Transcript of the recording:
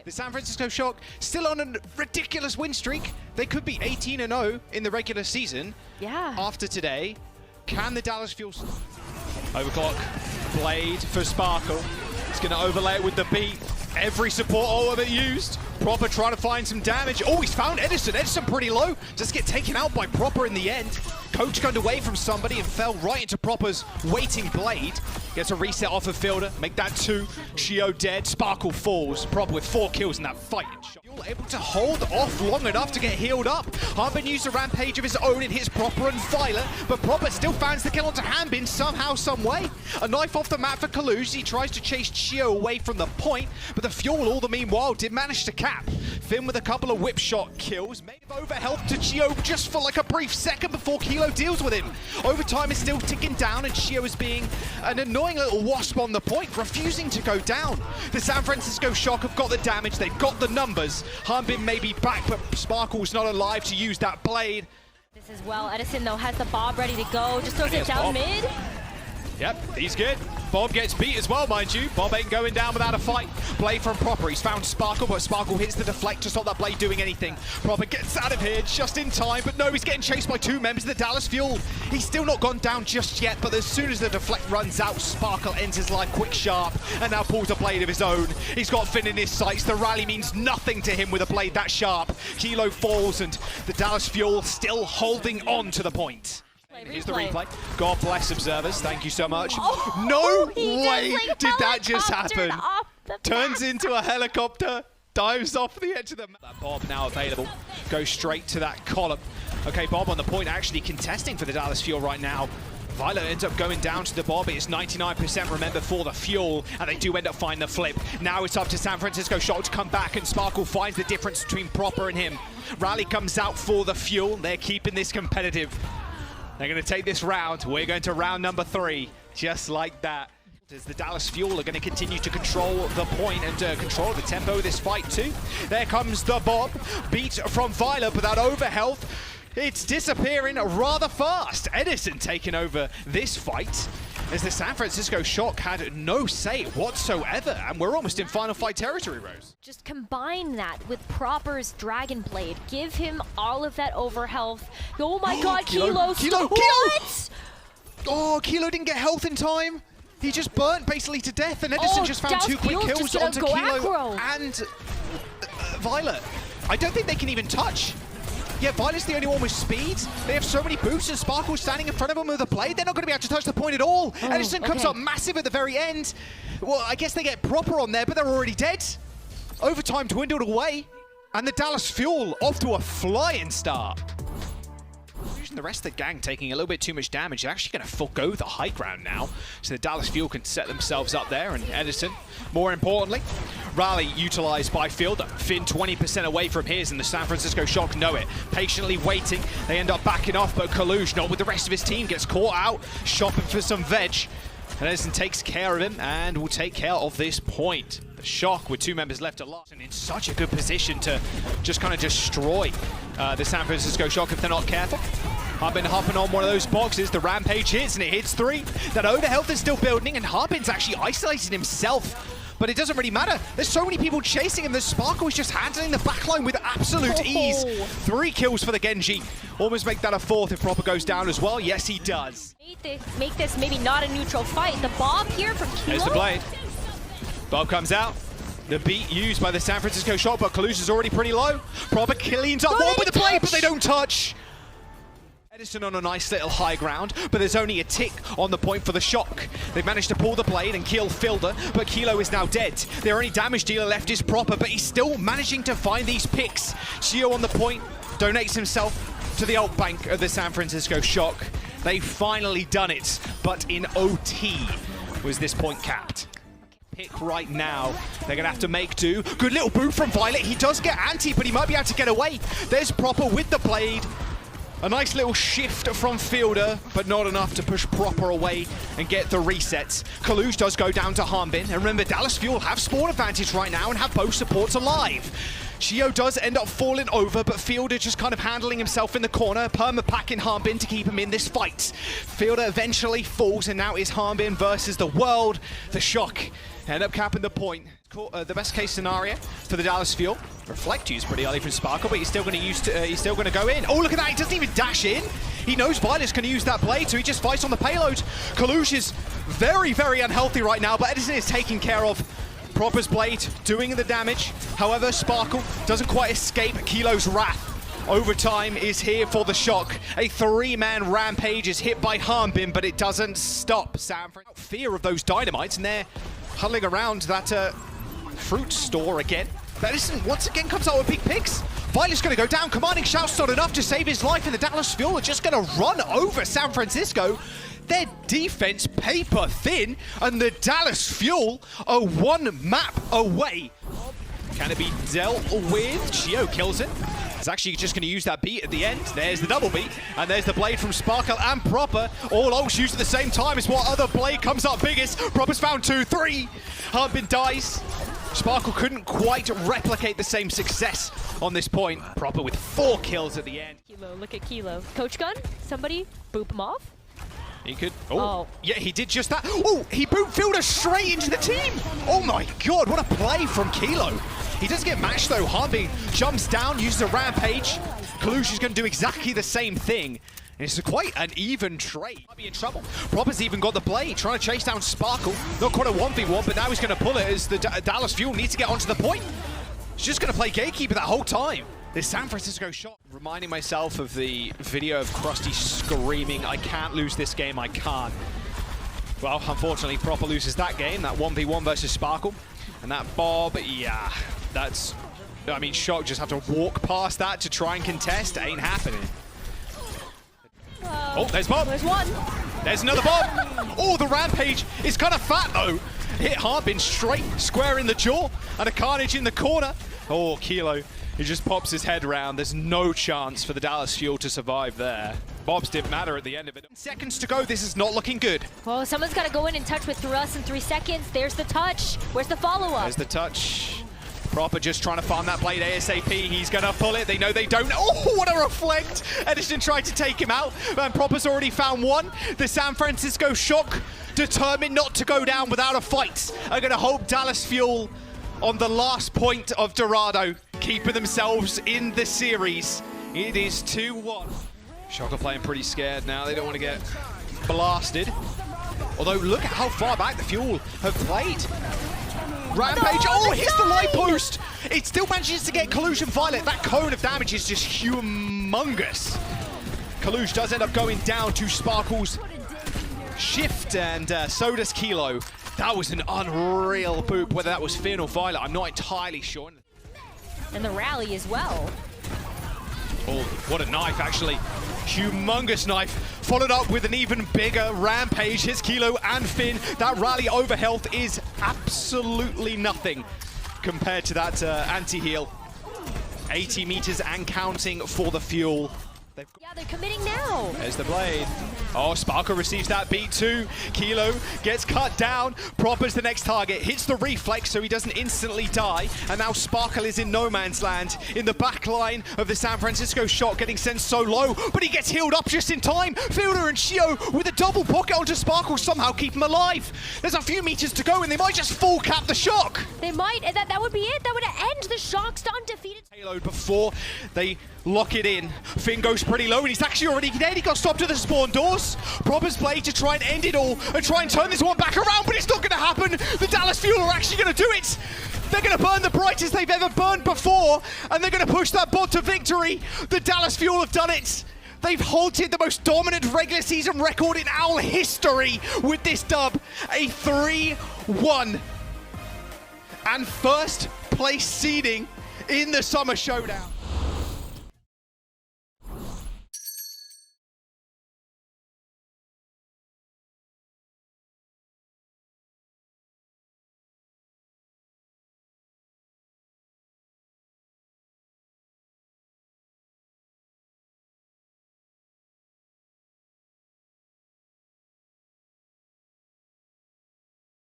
The San Francisco Shock still on a ridiculous win streak. They could be 18-0 in the regular season. Yeah. After today, can the Dallas Fuel overclock blade for Sparkle? It's going to overlay it with the beat. Every support ultimate used. Proper trying to find some damage. Oh, he's found Edison. Edison pretty low. Just get taken out by Proper in the end. Coach gunned away from somebody and fell right into Proper's waiting blade. Gets a reset off of Fielder. Make that 2. Shio dead. Sparkle falls. Proper with 4 kills in that fight. You're able to hold off long enough to get healed up. Harbin used a rampage of his own and hits Proper and Violet, but Proper still finds the kill onto Harbin somehow, some way. A knife off the map for Kalush. He tries to chase Shio away from the point, but the Fuel all the meanwhile did manage to cap. Finn with a couple of whip shot kills. Made over health to Shio just for like a brief second before Kilo deals with him. Overtime is still ticking down and Shio is being an annoying little wasp on the point, refusing to go down. The San Francisco Shock have got the damage, they've got the numbers. Harbin may be back, but Sparkle's not alive to use that blade. This as well. Edison, though, has the Bob ready to go. Just throws it down mid. Yep, he's good. Bob gets beat as well, mind you. Bob ain't going down without a fight. Blade from Proper. He's found Sparkle, but Sparkle hits the deflect to stop that Blade doing anything. Proper gets out of here just in time, but no, he's getting chased by 2 members of the Dallas Fuel. He's still not gone down just yet, but as soon as the deflect runs out, Sparkle ends his life quick sharp and now pulls a blade of his own. He's got Finn in his sights. The rally means nothing to him with a blade that sharp. Kilo falls and the Dallas Fuel still holding on to the point. Here's the replay. God bless observers. Thank you so much. Oh, no way like did that just happen. Turns into a helicopter, dives off the edge of the map. That Bob now available. Goes straight to that column. Okay, Bob on the point actually contesting for the Dallas Fuel right now. Violet ends up going down to the Bob. It's 99%, remember, for the Fuel, and they do end up finding the flip. Now it's up to San Francisco Shock to come back, and Sparkle finds the difference between Proper and him. Rally comes out for the Fuel. They're keeping this competitive. They're going to take this round. We're going to round number 3, just like that. As the Dallas Fuel are going to continue to control the point and control the tempo of this fight too. There comes the Bob, beat from Violet, but that overhealth, it's disappearing rather fast. Edison taking over this fight as the San Francisco Shock had no say whatsoever, and we're almost in final fight territory, Rose. Just combine that with Proper's Dragon Blade. Give him all of that over health. Oh my god, Kilo! What? Oh, Kilo didn't get health in time. He just burnt basically to death, and Edison just found 2 quick kills onto Kilo and Violet. I don't think they can even touch. Yeah, Violet's the only one with speed. They have so many boosts, and Sparkle's standing in front of them with a blade. They're not going to be able to touch the point at all. Oh, Edison comes up massive at the very end. Well, I guess they get Proper on there, but they're already dead. Overtime dwindled away, and the Dallas Fuel off to a flying start. The rest of the gang taking a little bit too much damage. They're actually going to forgo the high ground now, so the Dallas Fuel can set themselves up there, and Edison, more importantly. Rally utilized by Fielder. Finn 20% away from his, and the San Francisco Shock know it. Patiently waiting. They end up backing off, but Kalush, not with the rest of his team, gets caught out, shopping for some veg. And Edison takes care of him, and will take care of this point. The Shock, with 2 members left alive, and in such a good position to just kind of destroy the San Francisco Shock if they're not careful. Harbin hopping on one of those boxes. The rampage hits, and it hits 3. That overhealth is still building, and Harbin's actually isolated himself. But it doesn't really matter. There's so many people chasing him. The Sparkle is just handling the backline with absolute ease. 3 kills for the Genji. Almost make that a 4th if Proper goes down as well. Yes, he does. Make this maybe not a neutral fight. The Bob here from Kilo. There's the blade. Bob comes out. The beat used by the San Francisco Shock, but Kalush is already pretty low. Proper cleans up one with the blade, but they don't touch. Edison on a nice little high ground, but there's only a tick on the point for the Shock. They've managed to pull the blade and kill Fielder, but Kilo is now dead. Their only damage dealer left is Proper, but he's still managing to find these picks. Shio on the point donates himself to the ult bank of the San Francisco Shock. They've finally done it, but in OT was this point capped. Pick right now. They're going to have to make do. Good little boot from Violet. He does get anti, but he might be able to get away. There's Proper with the blade. A nice little shift from Fielder, but not enough to push Proper away and get the resets. Kalush does go down to Harbin, and remember, Dallas Fuel have spawn advantage right now and have both supports alive. Shio does end up falling over, but Fielder just kind of handling himself in the corner, perma-packing Harbin to keep him in this fight. Fielder eventually falls, and now it's Harbin versus the world. The Shock End up capping the point. The best case scenario for the Dallas Fuel. Reflect used pretty early from Sparkle, but he's still going to use. He's still going to go in. Oh, look at that! He doesn't even dash in. He knows Violet's going to use that blade, so he just fights on the payload. Kalush is very, very unhealthy right now, but Edison is taking care of Proper's blade, doing the damage. However, Sparkle doesn't quite escape Kilo's wrath. Overtime is here for the Shock. A 3-man rampage is hit by Harmbin, but it doesn't stop SanFrancisco. Fear of those dynamites, and they're huddling around that fruit store again. Edison once again comes out with big picks. Violet's going to go down. Commanding Shout's not enough to save his life, and the Dallas Fuel are just going to run over SanFrancisco. Their defense paper thin, and the Dallas Fuel are 1 map away. Can it be dealt with? Chio kills it. He's actually just going to use that beat at the end. There's the double beat, and there's the blade from Sparkle and Proper. All ults used at the same time is what other blade comes up biggest. Proper's found 2, 3. Harmbin dies. Sparkle couldn't quite replicate the same success on this point. Proper with 4 kills at the end. Kilo, look at Kilo. Coach gun, somebody boop him off. He could. Oh, yeah, he did just that. Oh, he boot Fielder straight into the team. Oh my god, what a play from Kilo. He does get matched though. Harmbin jumps down, uses a rampage. Kalush is going to do exactly the same thing. And it's quite an even trade. Might be in trouble. Proper's even got the blade, trying to chase down Sparkle. Not quite a 1v1, but now he's going to pull it as the Dallas Fuel needs to get onto the point. He's just going to play gatekeeper that whole time. This SanFranciscoShock. Reminding myself of the video of Krusty screaming, "I can't lose this game, I can't." Well, unfortunately, Proper loses that game, that 1v1 versus Sparkle. And that Bob, yeah, that's... I mean, Shock just have to walk past that to try and contest. It ain't happening. Oh, there's Bob. There's one. There's another Bob. Oh, the rampage is kind of fat, though. Hit Harmbin straight, square in the jaw, and a Carnage in the corner. Oh, Kilo. He just pops his head around. There's no chance for the Dallas Fuel to survive there. Bobs didn't matter at the end of it. Seconds to go. This is not looking good. Well, someone's got to go in and touch with Thrust in 3 seconds. There's the touch. Where's the follow-up? There's the touch. Proper just trying to farm that blade ASAP. He's going to pull it. They know they don't. Oh, what a reflect. Edison tried to take him out, and Proper's already found one. The SanFranciscoShock, determined not to go down without a fight, are going to hope Dallas Fuel on the last point of Dorado, keeping themselves in the series. It is 2-1. Shock are playing pretty scared now. They don't want to get blasted. Although, look at how far back the Fuel have played. Rampage, oh, hits the light post! It still manages to get Kalush and Violet. That cone of damage is just humongous. Kalush does end up going down to Sparkle's shift, and so does Kilo. That was an unreal boop. Whether that was Finn or Violet, I'm not entirely sure. And the rally as well. Oh, what a knife, actually. Humongous knife, followed up with an even bigger rampage. Hits Kilo and Finn. That rally over health is absolutely nothing compared to that anti-heal. 80 meters and counting for the Fuel. Yeah, they're committing now. There's the blade. Oh, Sparkle receives that beat too. Kilo gets cut down. Proper's the next target. Hits the reflex so he doesn't instantly die. And now Sparkle is in no man's land. In the back line of the SanFranciscoShock, getting sent so low. But he gets healed up just in time. Fielder and Chio with a double pocket onto Sparkle somehow keep him alive. There's a few meters to go and they might just full cap the Shock. They might. That would be it. That would end the Shock's undefeated. Payload before they lock it in. Finn goes pretty low and he's actually already dead. He got stopped at the spawn doors. Proper's blade to try and end it all and try and turn this one back around, but it's not going to happen. The Dallas Fuel are actually going to do it. They're going to burn the brightest they've ever burned before, and they're going to push that bot to victory. The Dallas Fuel have done it. They've halted the most dominant regular season record in OWL history with this dub. A 3-1 and first place seeding in the Summer Showdown.